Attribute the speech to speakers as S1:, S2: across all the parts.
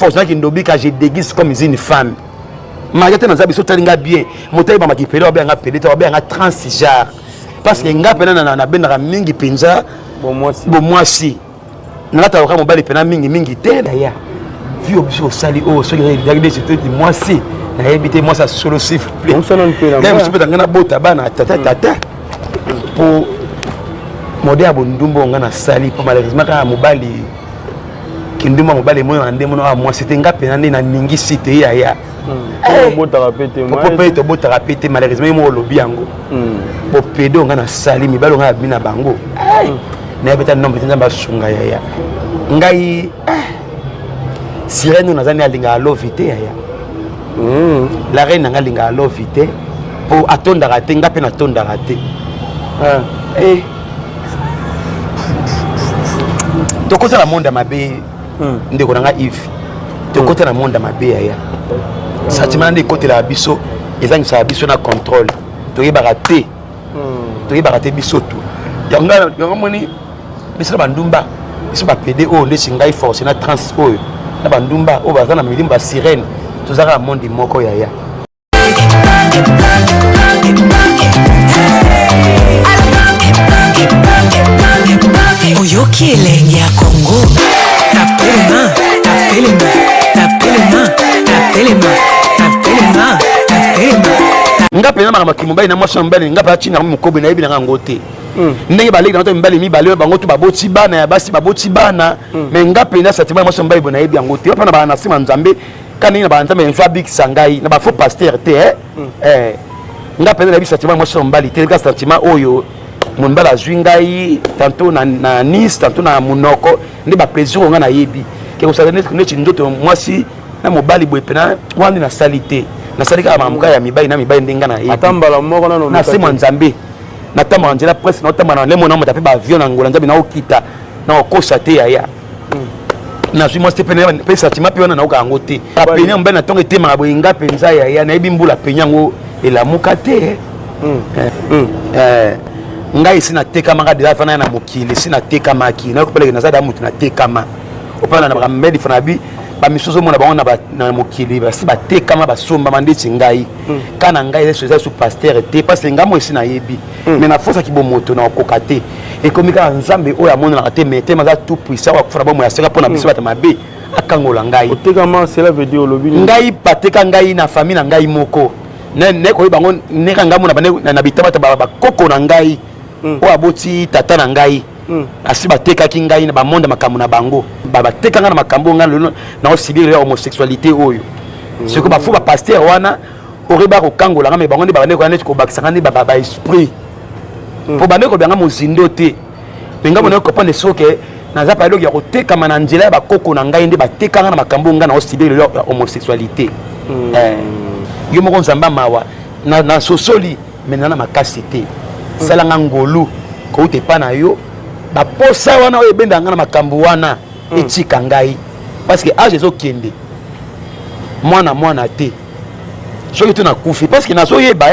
S1: forcément qui ndobi quand je déguise comme une femme. Malgré dans zabiso talinga bien, motayi ba makipelo ba nga peleta ba nga transgenre. Parce que nga pena na benara mingi penza bon moi si. Na ta ka mobali pena mingi te daya. Vu obso sali o so regarder c'est tout moi si. Na éviter moi ça solo s'il vous plaît. On sonne peu là. Même si peut ngana bota bana tata pour modèle bondumbo ngana sali pour malheureusement ka mobali kinduma mobali moyo ande mono a moi c'était nga pena na ningi site ya. Beau thérapie, malheureusement, il m'a lobby yango. Pour pédo, on a sali, mais on a bien à bango. N'a pas de nom, mais on a sunga ya. Ngai sirène, on a zani alinga lovité ya. La reine a alinga lovité pour attendre rater, n'a pas attendre rater. Tu connais le monde à ma baie, de Konanga Yves. Tu connais le monde à ma baie ya. Sentiment de côté la biso ils ont ça biso na contrôle to y baraté biso tout yanga moni biso bandumba biso ba PDO le singai force na trans o na bandumba o bazana milimba sirène tozaka monde moko yaya
S2: Oyoki elengi ya Congo tapelema
S1: nga pena maka makimobali na mwasi mbali nga pa china mukobe na yebi na ngote ndenge baleki na to mbali mibale bango to baboti bana ya basi baboti bana mais nga pena satima mwasi mbali bona yebi ngote pa na bana sima nzambe kana na bana nzambe nzwa big sangai na ba faux pasteur te nga pena na bi satima mwasi mbali te ka satima oyo mon bala zwingai tantôt na Nice tantôt na Munoko ndi ba plaisir nga na yebi ke ko salene ko neti ndoto mwasi na mobali boye pena wandi na salite na salika mamuka ya mibai na mibai ndenga na yebi
S3: atambala moko na
S1: sema nzambe na tamba njela presse na tamba na lemo na mata pe ba avion na ngola nzambe na okita na okosa te ya na suis moi stepene pe satima pe wana na oka ngote apenya mbe na tonge te ma boye nga penza ya na yebi mbula penya ngo elamuka te ngai sina teka manga de la fana na mokili sina teka maki na ko pele na zada mutu na teka ma opana na mbedi fana bi ba misuzo mona bango na mokili ba si ba teka ma ba somba mandeti ngai kana ngai les choses sous pasteur te parce que ngamo sina yebi mais na force ki bo moto na kokate et comme ka nzambe oya mona na te mete maza tout puissant wa fara bomo ya sera pona biso bata mabe akangola ngai
S3: oteka ma cela veut dire lobi
S1: ngai pateka ngai na famille na ngai moko ne ko bango ne ka ngamo na bitaba ba koko na ngai o aboti tata na ngai asi batekaki ngai na bamonda makambo na bango batekanga na makambo nga na osibiri homosexualité oyo siko bafu ba pasteur wana oriba ko kangola nga me bango ndi babane ko neti ko bakisanga ndi ba esprit po bane ko byanga mozindo te penga bona ko pone soke na za palo ya kotekama na nzela ba koko na ngai ndi batekanga na makambo nga na osibiri homosexualité yo moko nzamba mawa na sosoli menana makasi te salanga ngolu ko te pana yo ba posa wana oyo benda ngana makambo wana etika ngai parce que age ezokende mwana te soki to na kufi parce que nazo yeba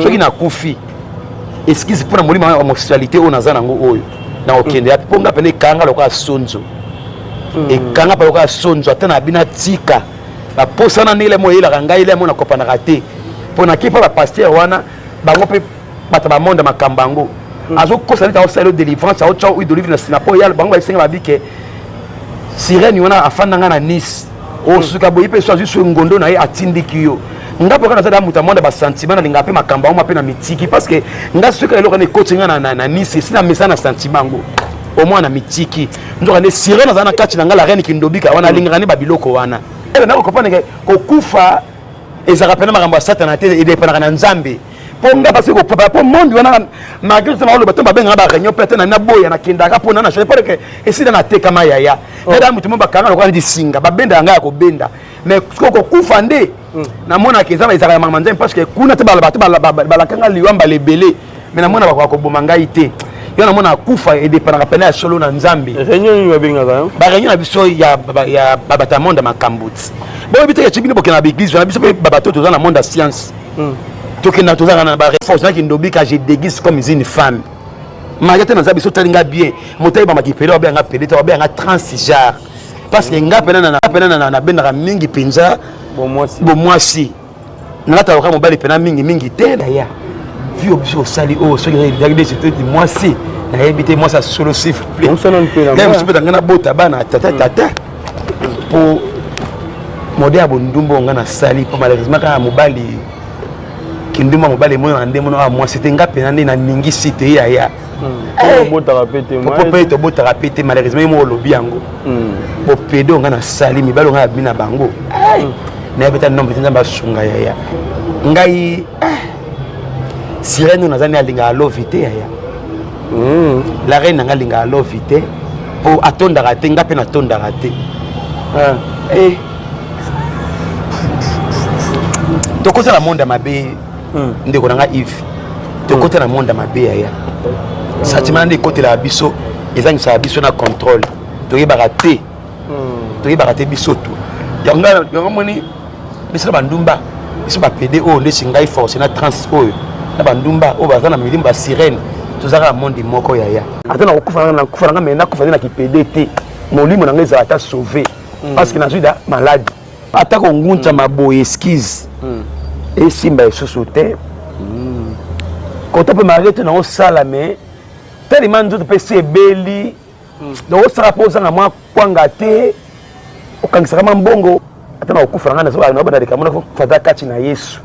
S1: soki na kufi excuse pour na molima homosexualité o nazana ngo oyo na okende api ponga pene kanga loka sonzo e kanga pa loka sonzo atana bina tika ba posa na nile mo yela ngai ile mo na kopana raté pona kipa ba pasteur wana bango pe bata ba monde makambango azo kosa ta osalo délivrance au tchao de livre na sinapo yal bango ba senga babike sirène yona afanda nga na Nice o suka boyi pe so juste ngondo na ye atindiki yo ngapo kana za muta monde ba sentiment na linga pe makambango ma pe na mitiki parce que nga suka eloko na coaching na Nice sina message na sentiment ngo au moins na mitiki ndoka ne sirène za na kati na nga la reine kindobika wana linga ni babiloko wana na ko kopana ke ko kufa ezaka pena makambo ya satana te et dépend na nzambe ponga parce que pour monde wana malgré ça le bato babenga ba réunion peut-être na boya na kindaka pona na je pense que esi na teka mayaya na mutu mba kanga ko ndi singa babenda nga ko benda mais ko kufa nde na mona ke zama ezaka mama nzambe parce que kuna te bala bato bala kanga liwamba lebele mais na mona ba ko bomanga ite yo na mona kufa et dépend na pena solo na nzambe
S3: réunion ni babenga za
S1: ba réunion na biso ya babata monde makambuti bo bité ya chibini bokena l'église na biso babato to za na monde de science tokenda tozaka na ba force na kindobi ka je déguise comme une femme malgré na zabiso talinga bien motayi ba makipelo ba nga peleta ba nga transgenre parce que nga pena na bendaka mingi penza bon mwasi nalata loka mobali pena mingi te ya vu obso sali o so regarder c'était mwasi na yebite moi ça solo s'il vous plaît
S3: on s'en en peut
S1: même si peut ngana bota bana tata pour modèle bondumbo ngana sali pour malheureusement quand mobali kinduma mobali moyo na ndemo na moi c'était nga pena na ningi site ya
S3: bota rapete
S1: moi to bota rapete malheureusement mo lobi yango po pedo ngana sali mibalo ngana bina bango na beta nombre nzamba sunga ya ngai sirene nazani alinga alovite ya la reine nga linga alovite po atonda raté nga pe na tonda raté tokota la monde mabe ndeko nanga Yves tokota na monde mabe ya sentiment de côté la biso ezangi sa biso na contrôle toyi baraté biso tout yango moni biso bandumba biso ba PD o ndesi ngai force na trans oyo na bandumba o bazana milimba ba sirène tozaka monde moko ya atana okufa na mena kufa na kipede te molimo na ngeza ata sauver parce que na zuida malade atako nguncha maboye esquisse et simba esusu te quand on peut m'arrêter na osala mais tellement nzoto pe sebeli donc osala poza na mwa kwanga te okangisaka mbongo atana okufa na zo na bana de kamona fata kati na Yesu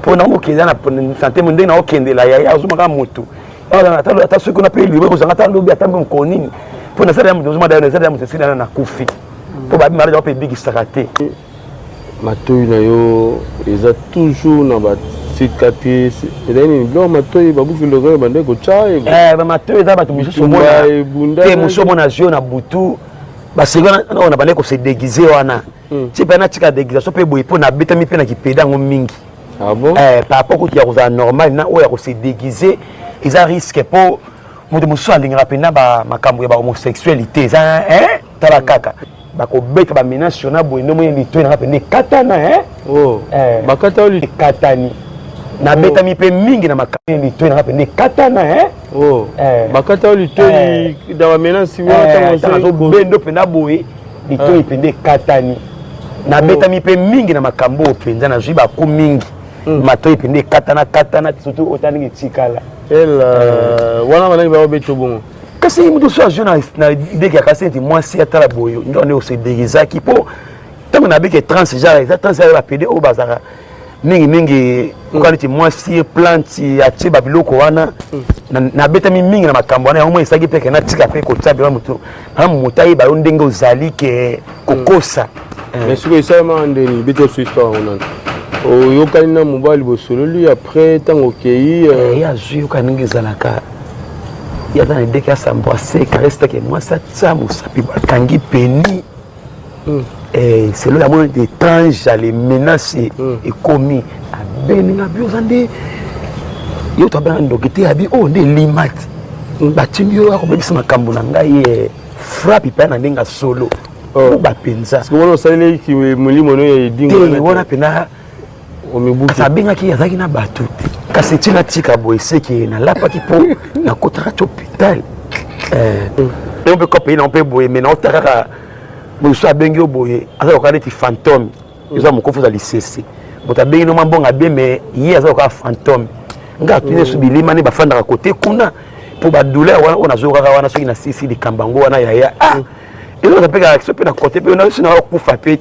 S1: pour na mokeza na santé monde na okendela ya ozumaka moto ata soki on appelle libre kozanga ta lobi ata mko nini pour na sala muzuma da na sala mutesina na kufi pour ba mari ba pe big sakate
S3: matoyi na yo eza toujours na ba cicatrice edani blo matoyi ba bufi logo bande ko chai
S1: ba matoyi za ba to mususu mona te mususu mona jio na butu ba segona na bande ko se déguiser wana ti pa na tika déguisation pe boy po na beta mi pe na kipeda ngo mingi
S3: ah bon
S1: par rapport ko ya ko normal na o ya ko se déguiser ils ont risqué pour moto musu alingaka pena ba makambo ya ba homosexualité ça tala kaka ba ko beta ba menace na boy no moyendi to na pena katana
S3: bakata oli
S1: katani na beta mi pe mingi na makambo to na pena katana
S3: bakata oli to da ba menace wa
S1: tango bendo pena boy di to pena katani na beta mi pe mingi na makambo penza na jiba ku mingi matoi pende katana surtout otani tikala
S3: wana wana ba beto bongo
S1: kasi mutu so journaliste na idée ya kasi ti moi si atala boyo ndone ose degizaki po tango na beke trans genre ça trans ba pede o bazaka mingi ukani ti moi si plante ati ba biloko wana na beta mingi na makambo wana yango isaki peke na tika pe ko tsabe mutu na mutai ba ndenge ozali ke kokosa
S3: mais ce que ça m'a ndeni beto so histoire on oyokani na mobali bosololi après ntango okei
S1: ya zwi yokaningi ezalaka yaza na ideke asamboise karesitake mwasi atia mosapi bakangi peni selo ya mona étrange ale menace ekomi abeninga bi oza nde yo to abanga ndoki te abi oyo nde limati batimi yo akobebisa makambo na ngai frappe epai na ndenge solo bapenza
S3: wana osaleleki molimo no ya edinga
S1: wana pena kasi abengaki azalaki na bato te kasi ntina tika boye seki nalapaki mpo nakotaka ti hôpital yo mpe kopei na mpe boye me naota kaka mosusu abengi yo boye aza kokaa neti fantôme eza mokofu oza lisese moto abengi no mwa mbongo abie me ye aza kokaa fantôme nga atuni so bilima nde bafandaka kote kuna mpo badouleur wana oyo nazokaka wana soki nasisi likambo yango wana yaya ezoza mpe kaka so mpe na kote mpe nasi nakokufa mpe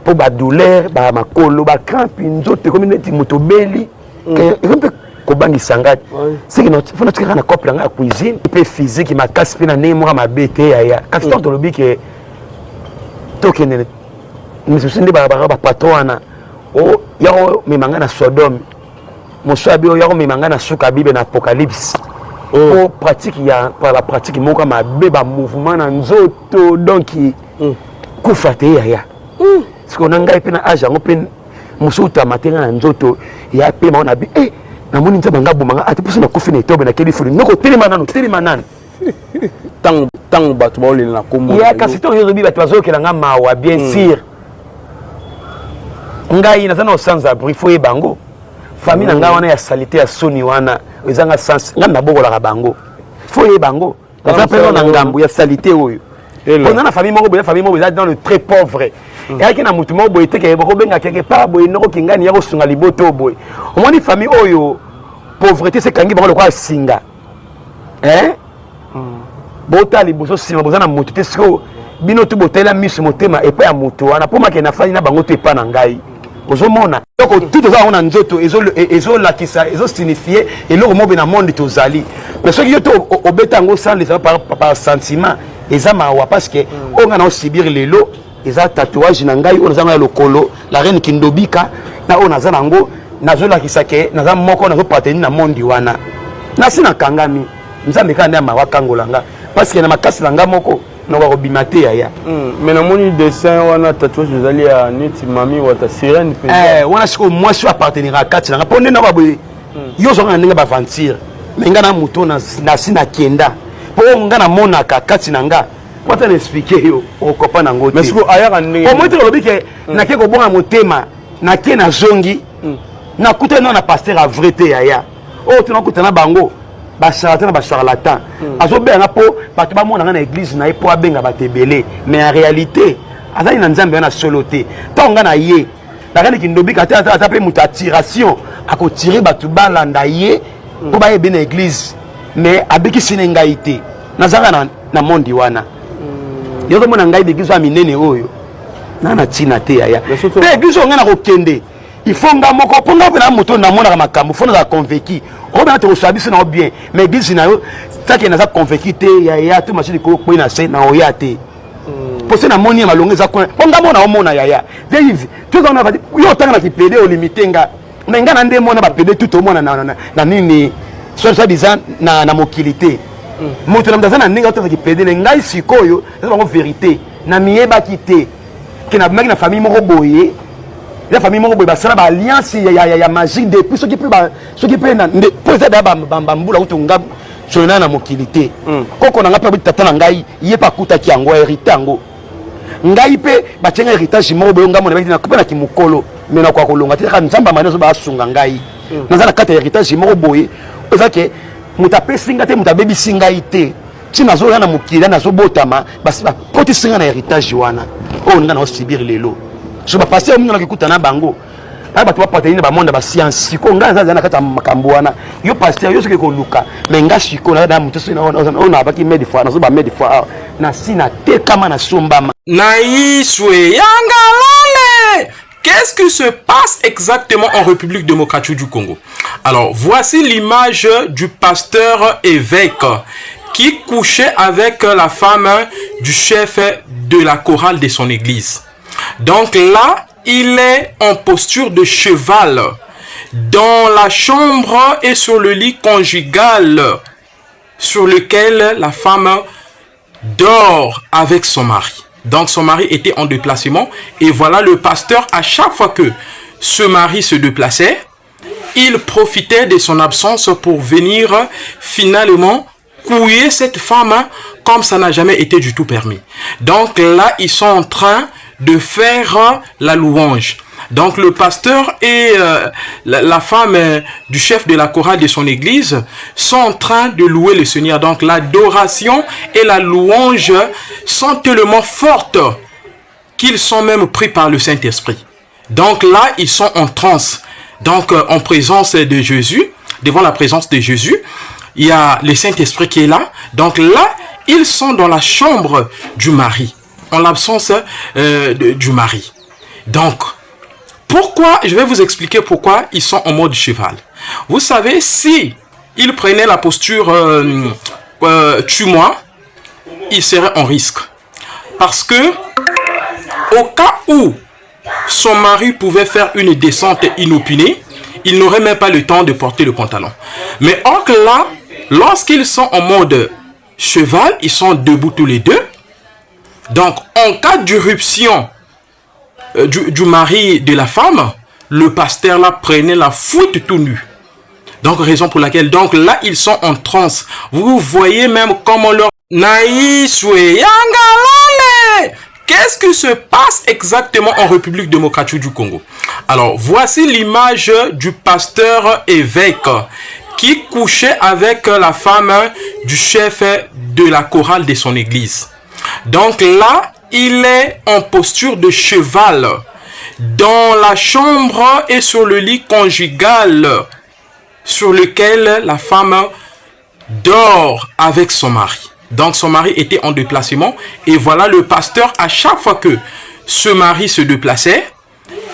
S1: pour ba douleur ba makolo ba crampe nzoto comme neti moto beli et un peu kobangi sangati c'est que notre faut notre na couple na cuisine peu physique ma casse pe na nemo ma bete ya kasi to lobi ke to kene mais c'est ndi ba patron na o yao memanga na Sodome mosabi o yao memanga na suka bible na apocalypse o pratique ya par la pratique moko ma beba mouvement na nzoto donc kufate ya parce qu'on a un gars qui a âge, on a musuta matenga na nzoto ya pe maona bi na moni nzaba ngabo manga ati puso na kufi na tobe na keli fuli noko telema nanu
S3: tang batu ba olele na kombo
S1: ya kasi to yo bi batu bazokela nga mawa bien sûr ngai na sana sans abri fo bango famille na nga wana ya salité ya soni wana ezanga sans nga na bokola ka bango fo bango na pe na ngambo ya salité oyo On a la famille moko boye famille moko dans le très pauvre. Et qui na mutu moko boye te ke boko benga quelque part boye noko kingani ya ko sunga liboto boye. On moni famille oyo pauvreté c'est kangi bako kwa singa. Hein? Bota liboso sima bozana mutu te siko bino tu botela miso motema et pas ya mutu wana po make na fani na bango te pa na ngai. Ozomona. Donc tout ça on a nzoto ezo lakisa ezo signifier et le mot na monde tozali. Mais ce qui est au betango sans les par sentiment eza mawa parce que on a subir les lots eza tatouage na ngai on a le kolo la reine kindobika na on a zanango nazo lakisa ke naza moko nazo partenir na monde wana. Na sina kangami nzambe kana mawa kangolanga parce que na makasi langa moko na ko bimate ya.
S3: Mais na moni dessin wana tatouage zali ya neti mami wata sirène pe.
S1: Wana siko moi je appartenir à kati langa ponde na ba boye. Yo zo nga ba aventure. Mais nga na muto na sina kienda. Po nga na mona kati nanga. Wata na expliquer yo o copain na ngote.
S3: Mais siko ayaka ndenge.
S1: Au moins to lobi ke na ke ko bonga motema na ke na zongi. Na kuta na pasteur a vérité ya. Oh tu na kuta na bango. Ba charlatan azo benga po bato ba mona na église na po abenga batebele mais en réalité azali na nzambe na soloté tonga na ye la reine kindobika ata pe muta tiration ako tirer bato balanda ye po ba yebe na église mais abiki sinenga ité nazanga na mondi wana yo ko mona ngai d'église minene oyo na tina te ya pe église ngana ko kende il faut nga moko ponga pe na moto na mona makambo fona za convaincu on a été sabi c'est bien mais église na yo ça qui n'a convaincu te ya tout machine ko na se na oya te pour ça na moni malonga za ko ponga mona o mona ya Dave tu on a yo tanga na kipede o limitenga mais nga na nde mona ba pede tout au mona na nini soit disant na mokilité moto na mdazana ninga to kipede ngai sikoyo c'est vraiment vérité na mieba kité que na maki na famille moko boye la famille moko boye basala ba alliance ya magique depuis ce qui peut na pour ça da bambula utunga sona na mokilité koko na ngapa tata na ngai ye pa kuta ki yango héritango ngai pe ba tsenga héritage moko boye ngamo na kupa na kimukolo mais na kwa kolonga te kan nzamba manezo ba sunga ngai nazana kata héritage moko boye ozake mutape singa te mutabebi singa ite tina zo na mokili na zo botama basi ba koti singa na héritage wana o nga na osibir lelo so ba passer omunga na kikuta na bango ba ba partenir ba monde ba science ko nga za na kata makambo wana yo pasteur yo soki ko luka mais nga shiko na mutu sina ona ba ki medi fois na so ba medi fois na sina te kama na sombama
S4: na iswe yangalale. Qu'est-ce qui se passe exactement en République démocratique du Congo? Alors, voici l'image du pasteur évêque qui couchait avec la femme du chef de la chorale de son église. Donc là, il est en posture de cheval dans la chambre et sur le lit conjugal sur lequel la femme dort avec son mari. Donc son mari était en déplacement et voilà le pasteur, à chaque fois que ce mari se déplaçait, il profitait de son absence pour venir finalement couiller cette femme comme ça n'a jamais été du tout permis. Donc là, ils sont en train de faire la louange. Donc le pasteur et la femme du chef de la chorale de son église sont en train de louer le Seigneur. Donc l'adoration et la louange sont tellement fortes qu'ils sont même pris par le Saint-Esprit. Donc là, ils sont en transe. Donc en présence de Jésus, devant la présence de Jésus, il y a le Saint-Esprit qui est là. Donc là, ils sont dans la chambre du mari, en l'absence du mari. Donc, pourquoi, je vais vous expliquer pourquoi ils sont en mode cheval. Vous savez, si ils prenaient la posture tue-moi, ils seraient en risque. Parce que, au cas où son mari pouvait faire une descente inopinée, il n'aurait même pas le temps de porter le pantalon. Mais or que là, lorsqu'ils sont en mode cheval, ils sont debout tous les deux. Donc, en cas d'irruption du mari de la femme, le pasteur là prenait la foute tout nu. Donc raison pour laquelle donc là ils sont en transe. Vous voyez même comment leur naïswe yangalale. Qu'est-ce qui se passe exactement en République démocratique du Congo? Alors voici l'image du pasteur évêque qui couchait avec la femme du chef de la chorale de son église. Donc là, il est en posture de cheval dans la chambre et sur le lit conjugal sur lequel la femme dort avec son mari. Donc son mari était en déplacement et voilà le pasteur, à chaque fois que ce mari se déplaçait,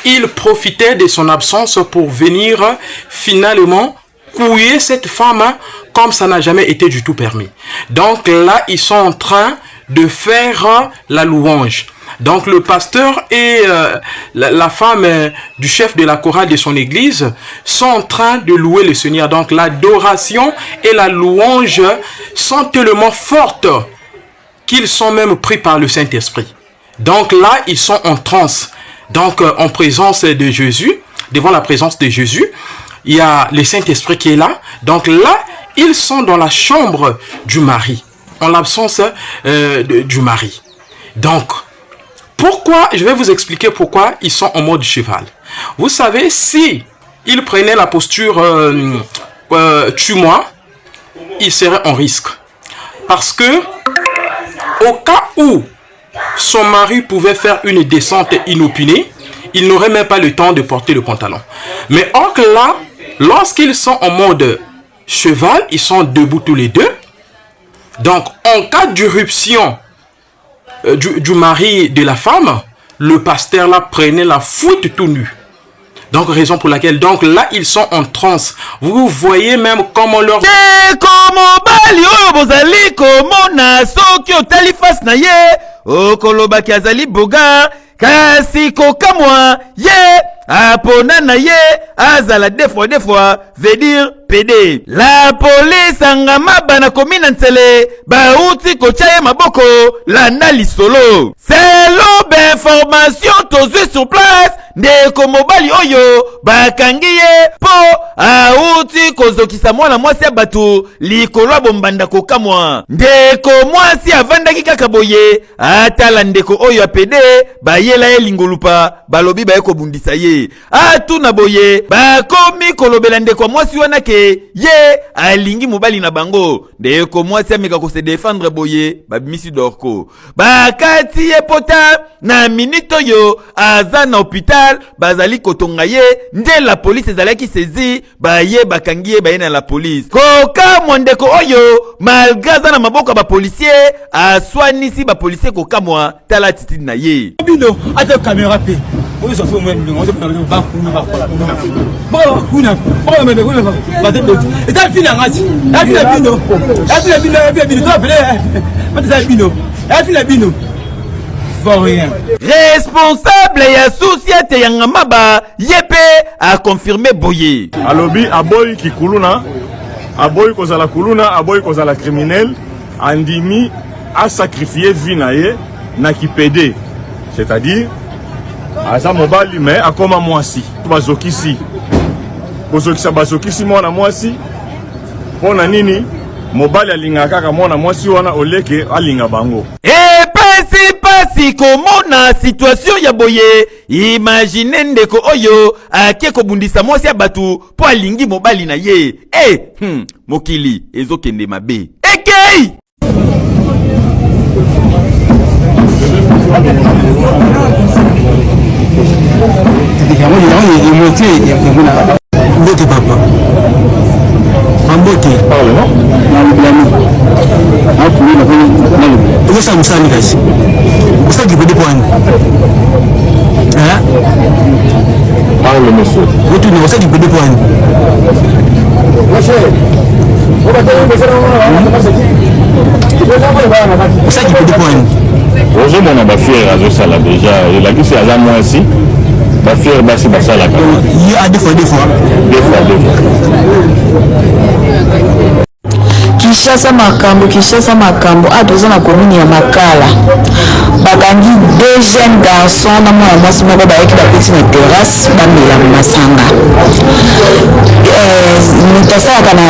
S4: il profitait de son absence pour venir finalement couiller cette femme comme ça n'a jamais été du tout permis. Donc là, ils sont en train de faire la louange. Donc le pasteur et la femme du chef de la chorale de son église sont en train de louer le Seigneur. Donc l'adoration et la louange sont tellement fortes qu'ils sont même pris par le Saint-Esprit. Donc là, ils sont en transe. Donc en présence de Jésus, devant la présence de Jésus, il y a le Saint-Esprit qui est là. Donc là, ils sont dans la chambre du mari, en l'absence du mari. Donc, pourquoi, je vais vous expliquer pourquoi ils sont en mode cheval. Vous savez, si ils prenaient la posture tue-moi, ils seraient en risque. Parce que, au cas où son mari pouvait faire une descente inopinée, il n'aurait même pas le temps de porter le pantalon. Mais or que là, lorsqu'ils sont en mode cheval, ils sont debout tous les deux. Donc, en cas d'irruption du mari de la femme, le pasteur là prenait la fuite tout nu. Donc, raison pour laquelle, donc là, ils sont en transe. Vous voyez même comment leur...
S1: kasi kokamwa ye apona na ye azala des fois veut dire PD. La police angama bana komina ntsele bauti kocha ye maboko landa lisolo. C'est l'aube information tozwi sur place ndeko mobali oyo bakangi ye po auti kozokisa mwana mwasi ya bato likolo bombanda kokamwa. Ndeko mwasi avandaki kaka boye atala ndeko oyo apede bayela ye lingolupa balobi baye kobundisa ye atuna boye bakomi kolobela ndeko mwasi wana ke ye alingi mobali na bango. Ndeko mwasi ameka ko se défendre boye babimisi dorko bakati ye pota na minito yo aza na hôpital bazali kotonga ye nde la police ezalaki saisie baye bakangi ye baye na la police koka mondeko oyo malgré za na maboko ba policier aswanisi ba policier kokamwa tala titi na ye
S5: bino ata caméra pe oyo so fo mwe ngo ba kuna ba kuna ba mwe kuna ba te do eta fina ngati eta fina bino to pele ba te bino eta fina bino.
S1: Responsable ya société ya ngamaba yepe a confirmé boye
S6: alobi aboyi kikuluna aboyi kozala kuluna aboyi kozala criminel andimi a sacrifié vie na ye na kipede, c'est-à-dire aza mobali mais akoma mwasi bazokisi kozokisa bazokisi mwana mwasi pona nini mobali alinga kaka mwana mwasi wana oleke alinga bango.
S1: Pasi komona situation ya boye imagine ndeko oyo ake kobundisa mwasi ya batu po alingi mobali na ye mokili ezokende mabe ekei
S7: Mbote papa Mbote Ugosa msani kasi Ugosa kipede kwani
S3: Parle monsieur.
S7: Ugosa ni ugosa kipede kwani Ugosa kipede kwani
S3: Ozo mona ba fier azo sala déjà et la qui c'est à moi aussi ba fier ba si ba sala ka
S7: il a deux fois
S8: Kinshasa makambo atoza na commune ya Makala bakangi deux jeunes garçons na mwana mwasi moko bayaki bapeti na terrasse bamela masanga moto asalaka na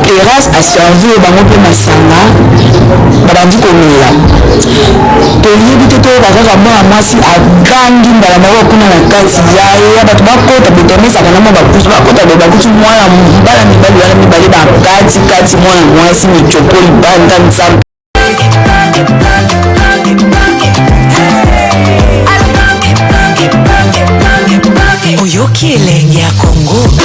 S8: terrasse aservir bango mpe masanga babandi komela toyebi te toyoka kaka mwana mwasi agangi mbala moko kuna na kati ya bato bakota betomesaka na mwa bapusu bakota be bakuti mwana mbala mibali wana mibale bakati mwana mwasi michopoli banda nzambe
S2: Kilenge ya Congo.